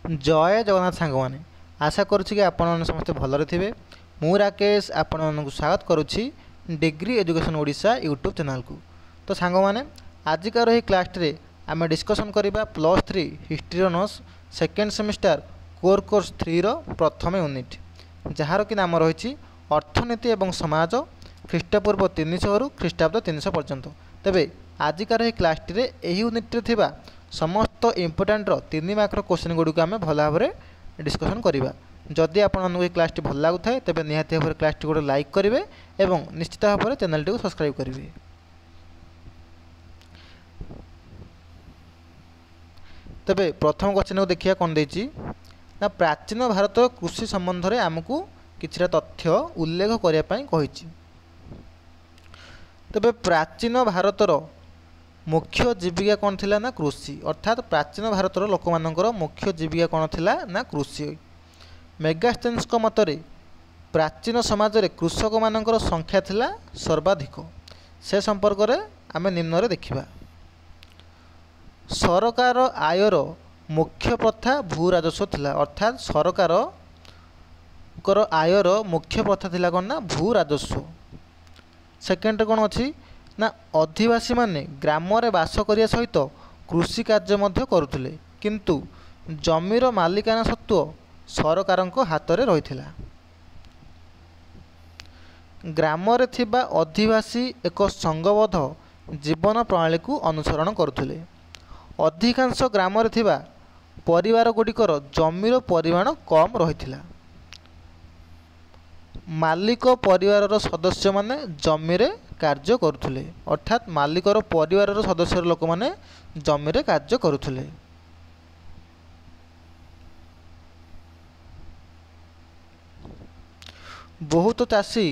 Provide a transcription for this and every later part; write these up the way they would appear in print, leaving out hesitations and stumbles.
जय जगन्नाथ सांग मैंने आशा करुच्ची कि आपण समस्ते भलरे थे। मु राकेश आपण मानक स्वागत करुच्ची degree education Odisha YouTube channel को। तो सांग मैंने आजिकार यही क्लास रे आम डिस्कसन करवा +3 history honours second semester core course 3 रो प्रथम यूनिट जार कि नाम रही अर्थनीति एवं समाज ख्रीष्टपूर्व 300 रु ख्रीष्टाब्द 300 पर्यंत। तेबे आजिकार यही क्लास रे यही यूनिट रे थिबा समस्त इम्पोर्टाट 3 मार्कर क्वेश्चन गुड़िक आम भल भाव में डिस्कसन करवा। जदि आपको क्लास टी भल लगुए तेज निहाती भाव क्लास टी गोटे लाइक करेंगे और निश्चित भाव में चैनल टी सब्सक्राइब करेंगे। तेबे प्रथम क्वेश्चन को देखिए कौन देती ना प्राचीन भारत कृषि संबंध में आमको किसी तथ्य उल्लेख करने। तेबे प्राचीन भारतर मुख्य जीविका कौन थिला ना कृषि, अर्थात प्राचीन भारतर लोक मानकर मुख्य जीविका कौन थिला ना कृषि। मेगास्थेन्स मतरे प्राचीन समाज रे कृषक मानकर संख्या थिला सर्वाधिक। से संपर्क में आम निम्न रे देखिबा। सरकार आयर मुख्य प्रथा भू राजस्व थिला, अर्थात सरकार आयर मुख्य प्रथा थिला कौन ना भू राजस्व। सेकेंड कौन अच्छी ना अधिवासी माने ग्राम रे बास करिया सहित कृषि कार्य मध्य करुथिले, किंतु जमीर मालिकाना सत्व सरकारंको हाथ रे रहिथिला। ग्राम रे थिबा अधिवासी एक संघबद्ध जीवन प्रणाली को अनुसरण करुथिले। अधिकांश ग्राम रे थिबा परिवार गुड़िकर जमीर परिमाण कम रहिथिला। मालिक परिवार सदस्य माने जमी रे कार्य करुथिले, अर्थात मालिकर परिवार सदस्य लोक माने जमी रे कार्य करुथिले। बहुत चाषी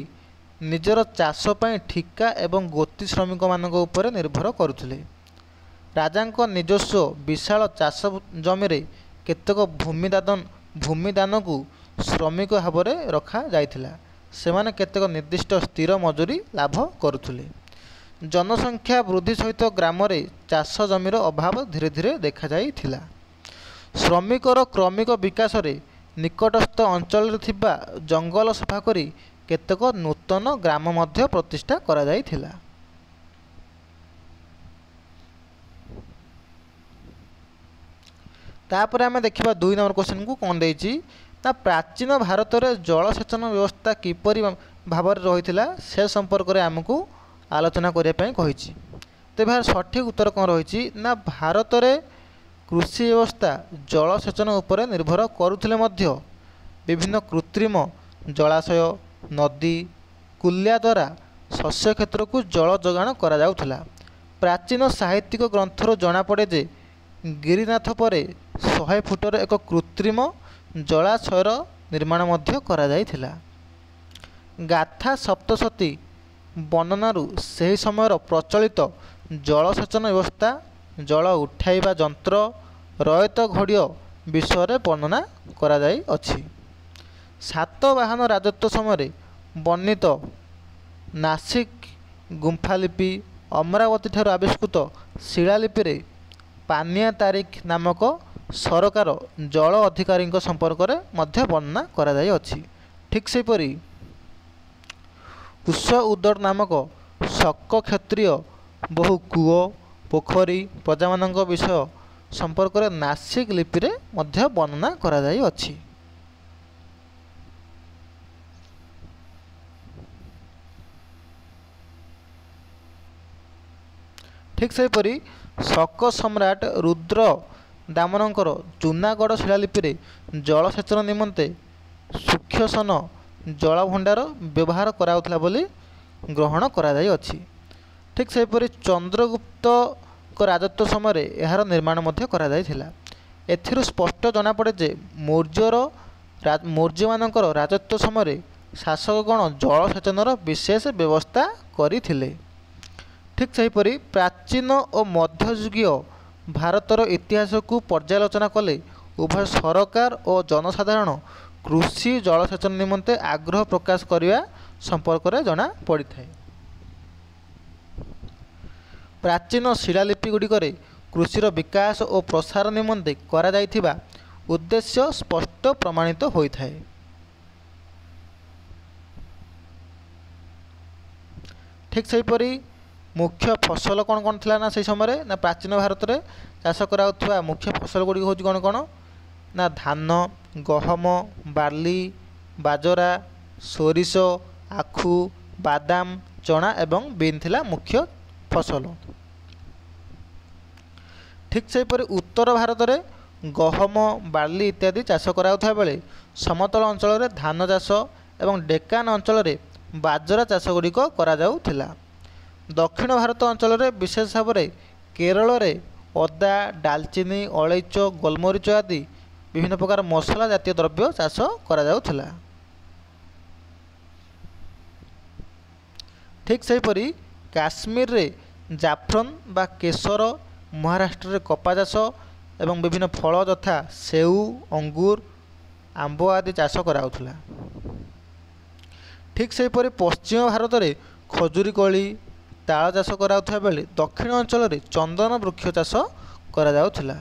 निजर चाष पई ठिका एवं गोती श्रमिक मानक उपरे निर्भर करुथिले। राजांको निजस्व विशाल चाष जमी रे केतक भूमिदान को श्रमिक भाव में रखा जाइथिला। सेमाने केतक निर्दिष्ट स्थिर मजूरी लाभ करुथिले। जनसंख्या वृद्धि सहित ग्राम रे चाष जमीर अभाव धीरे धीरे देखा जाइथिला। श्रमिकर क्रमिक विकास रे निकटस्थ अंचल रे थिबा जंगल सफा करी केतक नूतन ग्राम मध्य प्रतिष्ठा करा जाइथिला। तापर आमे देखिबा 2 नंबर क्वेश्चन को कौन देछि ना प्राचीन भारत में जलसेचन व्यवस्था किपरि भाव रही से संपर्क में आमको आलोचना करने कही। तेज सठिक उत्तर कौन रही ना भारत में कृषि व्यवस्था जलसेचन उपर निर्भर करुथिले मध्य विभिन्न कृत्रिम जलाशय नदी कुलिया द्वारा शस्य क्षेत्र को जल जोगाण करा जाउथिला। प्राचीन साहित्यिक ग्रंथर जना पड़े जे गिरिनाथ पर 100 फुटर एक कृत्रिम जलाशयर निर्माण मध्य करा जाइथिला। गाथा सप्तशती वर्णनारू सही समय प्रचलित जलसेचन व्यवस्था जल उठाइबा यंत्र रयत घड़िय विषय में वर्णना करा जाई अछि। सातवाहन राजत्व समय वर्णित नासिक गुंफालिपि अमरावती ठार आविष्कृत शिलालिपि रे पानिया तारिख नामक सरकार जल अधिकारी संपर्क में मध्य वर्णना करा जाय अछि। ठीक सेपरी उष उदर नामक शक क्षेत्रीय बहु कूओ पोखरी प्रजामान विषय संपर्क में नासिक लिपि रे मध्य वर्णना करा जाय अछि। ठीक सेपरी शक सम्राट रुद्र दामनकर जूनागढ़ शिलालिपि रे जलसेचन निमंते सूक्ष्मसन जल भंडार व्यवहार कराउथला बोली ग्रहण करा जाय अछि। ठीक सेपरि चंद्रगुप्त को राजत्व समय यार निर्माण मध्य करा जायथिला। एथिरु स्पष्ट जना पड़े जे मौर्य मानकर राजत्व समय शासकगण जलसेचनर विशेष व्यवस्था करिथिले। ठीक सेपरि प्राचीन और मध्ययुगीय भारतर इतिहास को पर्यालोचना कले उभय सरकार और जनसाधारण कृषि जलसेचन निमंते आग्रह प्रकाश करने संपर्क में जना पड़ी था। प्राचीन शिलालिपि गुड़िक कृषिर विकास और प्रसार निमंते करा जाइथिबा उद्देश्य स्पष्ट प्रमाणित होता है। ठीक सेहीपरि मुख्य फसल कौन कौन थिला ना से समय ना प्राचीन भारत में चाष करा मुख्य फसल गुड़ी हूँ कौन कौन ना धान, गहम, बार्ली, बाजरा, सोरिष, आखु, बादाम, चना एवं बीन थिला मुख्य फसल। ठीक सेहीपरि उत्तर भारत में गहम, बार्ली इत्यादि चाष करा बेले समतल अंचल में धान चाष एवं डेक्कान अंचल में बाजरा चाष गुड़िक करा जाउथिला। दक्षिण भारत अंचल में विशेष भाव में केरल में अदा, डालचीनी, अलैच, गोलमरीच आदि विभिन्न प्रकार मसला जातीय द्रव्य चाष करा जाउथिला। ठीक सेहीपरि काश्मीर रे जाफरन बा केसर, महाराष्ट्र में कपा चाष एवं विभिन्न फल यथा सेऊ, अंगूर, आंब आदि चाष कराउथिला। ठीक सेहीपरि पश्चिम भारत में खजुरी कोली, ताल चाष कराउथिबा बेले दक्षिण अंचल में चंदन वृक्ष चाष करा जाउथिला।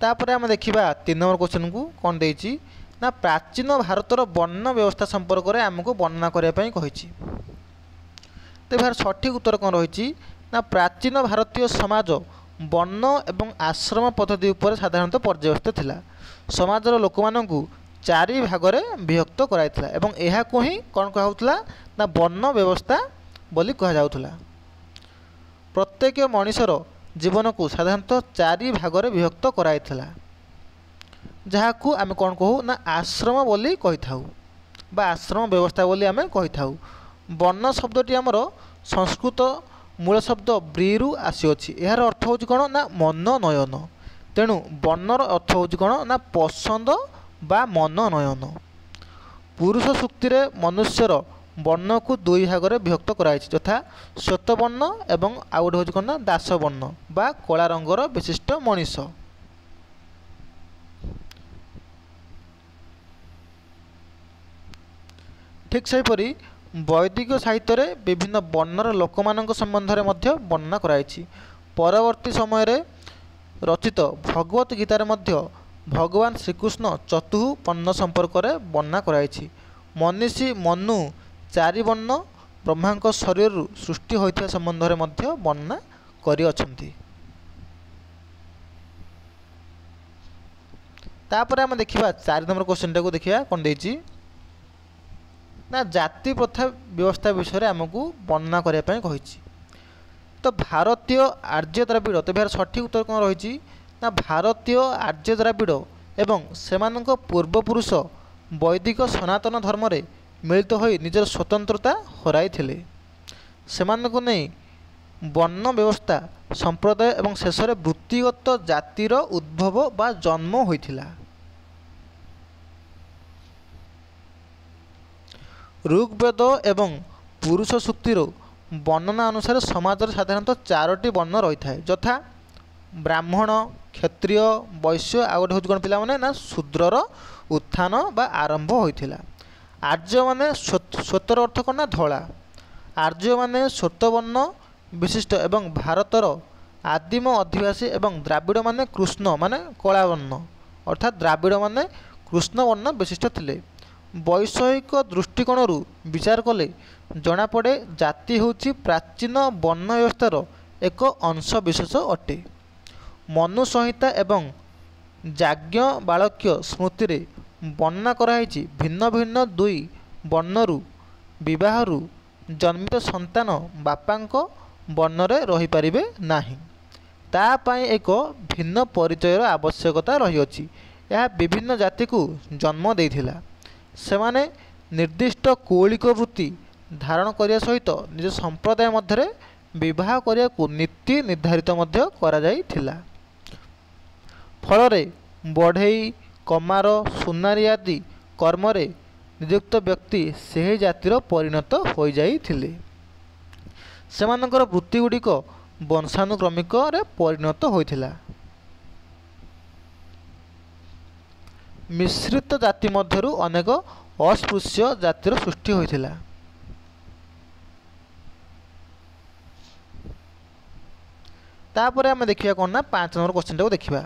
तापर आम देखा 3 नंबर क्वेश्चन को कौन देइछि ना प्राचीन भारतर वर्ण व्यवस्था संपर्क में आमको वर्णना करने कही। तो यार सठिक उत्तर कौन रही ना प्राचीन भारतीय समाज वर्ण एवं आश्रम पद्धति उपर साधारणतः पर्यवसित थिला। समाजर लोक मानू 4 भाग में विभक्त कराइथिला एवं यह को ही कौन कहउथला ना वर्ण व्यवस्था बोली कहा जाउथला। प्रत्येक मनुष्यर जीवन को साधारणतः 4 भाग में विभक्त कराइथिला जहाकू आम कौन कहू ना आश्रम बोली कही थाउ बा आश्रम व्यवस्था बोली आम कही थाउ। वर्ण शब्दटी आमर संस्कृत मूल शब्द ब्रीरु आसीअछि। यार अर्थ हूँ कौन ना मन नयन। तेणु वर्णर अर्थ हूँ कौन ना पसंद बा मन नयन। पुरुष सूक्ति रे मनुष्यर वर्ण को 2 भाग में विभक्त कराई यथा श्वेत वर्ण एवं आउ गोटे हूँ कौन ना दास वर्ण बा कला रंगर विशिष्ट मनीष। ठीक सेहीपरि वैदिक साहित्य रे विभिन्न वर्णर लोक मानक संबंध में वर्णना कराई। परवर्ती समय रे रचित भगवत गीतार मध्य भगवान श्रीकृष्ण चतुःपन्न संपर्क में वर्णना कराई। मनीषी मनु 4 वर्ण ब्रह्मा शरीर सृष्टि होता संबंध में वर्णना करिअछंती। तापर आम देखा 4 नंबर क्वेश्चन टाको देखिया कौन देइछि ना जाति प्रथा व्यवस्था विषय में आमको वर्णना करने कही। तो भारतीय आर्य द्राविड़ तो यार सठिक उत्तर कौन रही ना भारतीय आर्य द्राविड़ एवं सेमानक पूर्वपुरुष वैदिक सनातन धर्म रे मिलित हो निजर स्वतंत्रता हराई थिले। सेमानक नहीं वर्ण व्यवस्था संप्रदाय एवं शेष में वृत्तिगत जातिर उद्भव बा जन्म होइथिला। ऋग्वेद एवं पुरुष सूक्तिर वर्णना अनुसार समाज साधारणतः 4टी वर्ण रही है यथा ब्राह्मण, क्षत्रिय, वैश्य आ गोटे हूँ कौन पिला माने ना शूद्रर उत्थान बा आरंभ होइथिला। आर्य माने श्वेतर अर्थ कौन ना धला। आर्य माने श्वेत वर्ण विशिष्ट एवं भारतर आदिम अधिवासी एवं द्राविड़ माने कृष्ण माने कला वर्ण अर्थात द्राविड़ माने कृष्ण वर्ण विशिष्ट थिले। वैषयिक दृष्टिकोण विचार कले जना पड़े जाति होची प्राचीन वर्ण व्यवस्थार एक अंश विशेष अटे। मनु संहिता एवं याज्ञवल्क्य स्मृति रे वर्णना कराई भिन्न भिन्न 2 वर्णरु विवाहरु जन्मित संतान बापांक वर्ण रे रही पारिबे नाही। ता पाई एक भिन्न परिचयर आवश्यकता रही अछि। यह विभिन्न जाति को जन्म देइथिला। सेमाने निर्दिष्ट कौलिक वृत्ति धारण करिया सहित निज संप्रदाय मध्य विवाह करिया को नीति निर्धारित मध्य करा जाइथिला। फलरे बढ़ई, कमार, सुनारी आदि कर्म रे नियुक्त व्यक्ति से जातिर परिणत हो जाइथिले। सेमानकर वृत्ति गुड़िक वंशानुक्रमिक रे परिणत होइथिला। मिश्रित जाति मध्यरु अनेक अस्पृश्य जातिर सृष्टि होइथिला। तापर आम देखा कौन ना 5 नंबर क्वेश्चन टाक देखा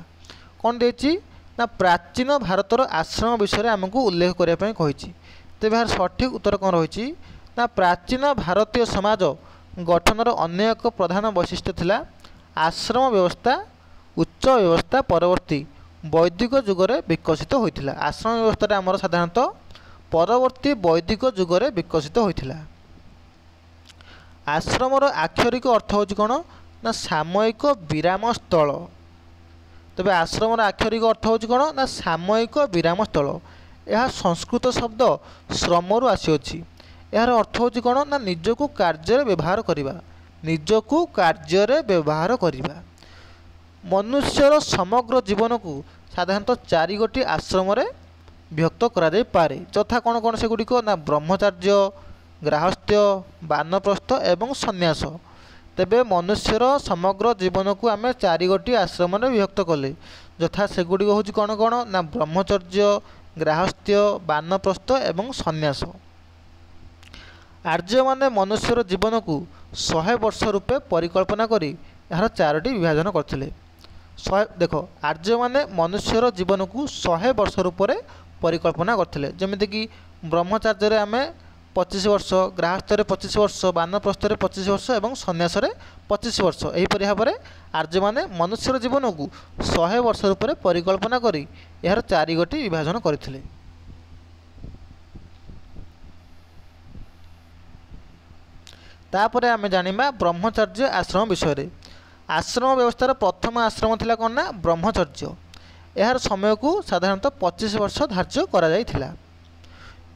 कौन देती ना प्राचीन भारतर आश्रम विषय आमको उल्लेख करने कही। तेज यार सठिक उत्तर कौन रही ना प्राचीन भारतीय समाज गठनर अन्य एक प्रधान वैशिष्ट्य थिला आश्रम व्यवस्था उच्च व्यवस्था परवर्ती वैदिक जुगरे विकसित होइथिला। आश्रम व्यवस्था आमर साधारणतः परवर्ती वैदिक जुगरे विकसित होइथिला। आश्रमर आक्षरिक अर्थ होची कोन ना सामयिक विराम स्थल। तबे आश्रमर आक्षरिक अर्थ होची कोन ना सामयिक विराम स्थल। यह संस्कृत शब्द श्रमरु आसीअछि। यार अर्थ होची कोन ना निजको कार्य व्यवहार करिबा। निजको कार्य व्यवहार करिबा। मनुष्यर समग्र जीवन को साधारणतः 4 गोटी आश्रम विभक्त करा जाय पारे। तथा कौन कौन से गुड़िक ना ब्रह्मचर्य गृहस्थ्य वानप्रस्थ एवं सन्यास। तेबे मनुष्यर समग्र जीवन को आम 4 गोटी आश्रम विभक्त कले यथा से गुड़िक हूँ कौन कौन ना ब्रह्मचर्य गृहस्थ्य वानप्रस्थ एवं सन्यास। आर्य माने मनुष्यर जीवन को 100 वर्ष रूपे परिकल्पना करी यार 4टी विभाजन करथिले। देख आर्य माने मनुष्यर जीवन को 100 वर्ष रूप परिकल्पना करथिले। जेमिति कि ब्रह्मचर्य आम 25 वर्ष गृहस्थ 25 वर्ष वानप्रस्थ 25 वर्ष एवं सन्यास 25 वर्ष। यहीपरि भाव में आर्य माने मनुष्यर जीवन को 100 वर्ष रूप परिकल्पना करी यार 4 गोटी विभाजन करथिले। तापर आम जानिबा ब्रह्मचर्य आश्रम विषय। आश्रम व्यवस्थार प्रथम आश्रम थिला कोन ना ब्रह्मचर्य। यार समय को साधारणतः 25 वर्ष धार्य करा जायथिला।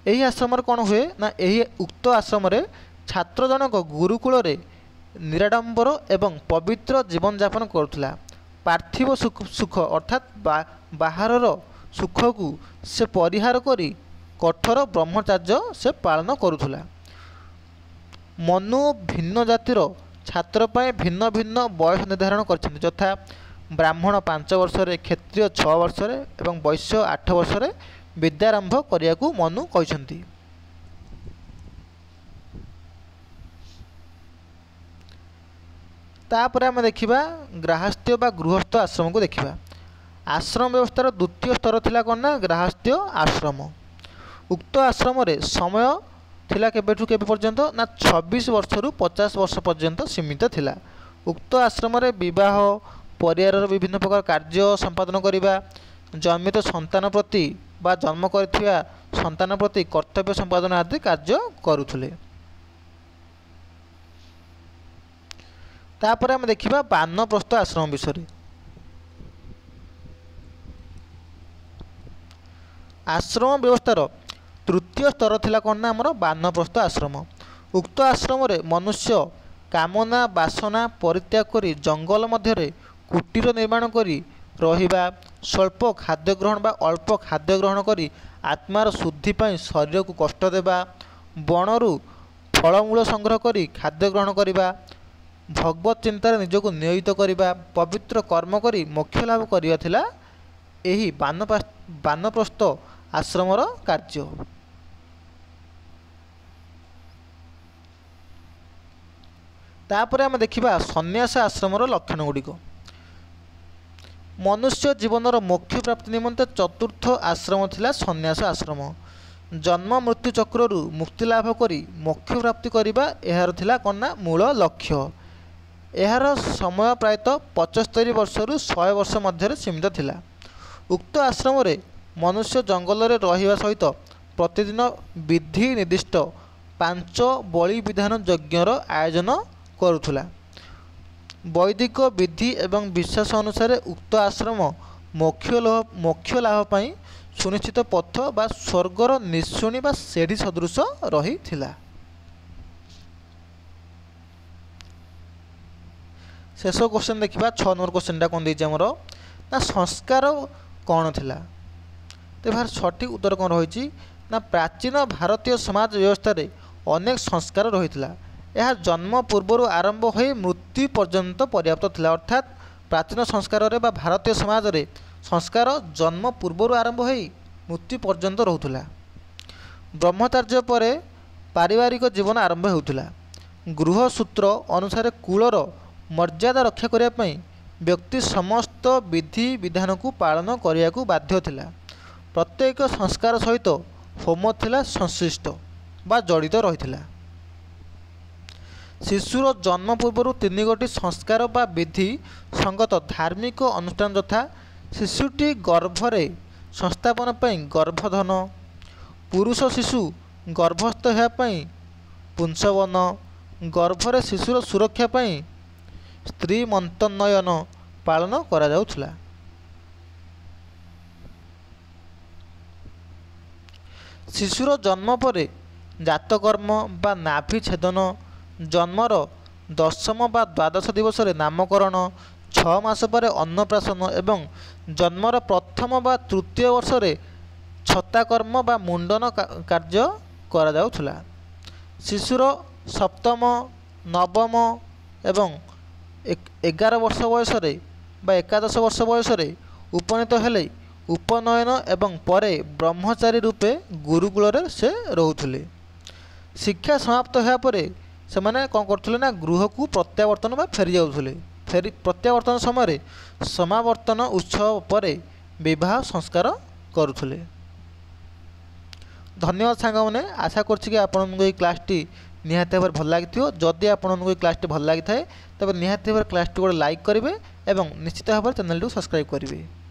एही आश्रम कौन हुए ना एही उक्त आश्रम छात्र जनक गुरुकुल निराडंबर एवं पवित्र जीवन यापन करुला। पार्थिव सुख अर्थात बाहर सुख को से परिहार करी कठोर ब्रह्मचर्य से पालन करुला। मनु भिन्न जातिर छात्र पाए भिन्न भिन्न बयस निर्धारण कर यथा ब्राह्मण 5 वर्ष क्षत्रिय 6 वर्ष एवं वैश्य 8 वर्ष विद्यारंभ करने को मनु कहते। तापर आम देखा गृहस्थ्य बा गृहस्थ आश्रम को देखा। आश्रम व्यवस्थार द्वितीय स्तर थिला कौन ना गृहस्थ्य आश्रम। उक्त आश्रम रे समय थिला केबेठु केबे पर्यंत ना 26 वर्ष रु 50 वर्ष पर्यंत सीमित थिला। उक्त आश्रम रे विवाह परिवार विभिन्न प्रकार कार्य संपादन करिबा जन्मित संतान प्रति बा जन्म करथिबा संतान प्रति कर्तव्य संपादन आदि कार्य करुथुले। तापर हम देखिबा वानप्रस्थ आश्रम विषय। आश्रम व्यवस्थार तृतीय स्तर थिला कौन ना आमर वानप्रस्थ आश्रम। उक्त आश्रम रे मनुष्य कामना बासना परित्याग करी जंगल मध्य कुटीर निर्माण करी रहिबा स्वल्प खाद्य ग्रहण बा अल्प खाद्य ग्रहण करी आत्मार शुद्धि पाई शरीर को कष्ट देबा बनरू फलमूल संग्रह करी खाद्य ग्रहण करिबा भगवत चिंतार निजको नियोजित करिबा पवित्र कर्म करी मोक्ष लाभ करिया थिला एही वानप्रस्थ आश्रमर कार्य। तापर आम देखिबा सन्यास आश्रमर लक्षण गुड़िक। मनुष्य जीवनर मोक्ष प्राप्ति निमंते चतुर्थ आश्रम थिला सन्यास आश्रम। जन्म मृत्यु चक्रु मुक्ति लाभ करी मोक्ष प्राप्ति करिबा एहार थिला कन्ना मूल लक्ष्य। एहार समय प्रायतः 75 वर्ष रु 100 वर्ष मध्य सीमित थिला। उक्त आश्रम रे मनुष्य जंगल रे रहिबा सहित प्रतिदिन विधि निर्दिष्ट 5 बलि विधान यज्ञर आयोजन करुथुला। वैदिक विधि एवं विश्वास अनुसार उक्त आश्रम मोक्ष लाभ पाई सुनिश्चित पथ बा स्वर्गर निशुणी बा सेढ़ी सदृश रही थिला। शेष क्वेश्चन देखा 6 नंबर क्वेश्चन कौन देती आमर ना संस्कार कौन थिला। तो यार सठिक उत्तर कौन रही ना प्राचीन भारतीय समाज व्यवस्था रे अनेक संस्कार रही थिला। यह जन्म पूर्व आरंभ हो मृत्यु पर्यंत पर्याप्त थिला। अर्थात प्राचीन संस्कार रे बा भारतीय समाज रे संस्कार जन्म पूर्व आरंभ हो मृत्यु पर्यंत रोला। ब्रह्मचर्य पर पारिवारिक जीवन आरंभ होता। गृहसूत्र अनुसार कूलर मर्यादा रक्षा करने व्यक्ति समस्त विधि विधान को पालन करने को बाध्य थिला। प्रत्येक संस्कार सहित होम थिला संश्लिष्ट बा जड़ित रही। शिशुर जन्म पूर्व 3 गोटी संस्कार बा विधि संगत धार्मिक अनुष्ठान यथा शिशुटी गर्भरे संस्थापन पर गर्भधन, पुरुष शिशु गर्भस्थ होगापी पुंसवन, गर्भरे शिशुर सुरक्षा पर स्त्री मंतनयन पालन करा जाउथला। शिशुर जन्म पर जातकर्म बा नाभि छेदन, जन्मर 10म बा 12 दिवस नामकरण, 6 मास पर अन्नप्राशन एवं जन्मर प्रथम बा तृतीय वर्ष छत्ताकर्म बा मुंडन कार्य करा जाउथला। शिशुर 7म 9म एवं 11 वर्ष बयस बा 11 वर्ष बयस उपनीत हेले उपनयन एवं परे ब्रह्मचारी रूपे गुरुकुल से रोथुले। शिक्षा समाप्त होया परे से माने कौन करथुले ना गृह को प्रत्यावर्तन बा फेरी जाउथुले। फेरी प्रत्यावर्तन समय समावर्तन उत्सव परे विवाह संस्कार करुथुले। धन्यवाद सांग मैंने आशा करछि आपन को क्लासटी निहाती भाव भल लगी। जदि आपन को क्लासटी भल लगी थाए तबे निहाती भाव क्लासटी गोटे लाइक करेंगे और निश्चित भाव चैनल को सब्सक्राइब करेंगे।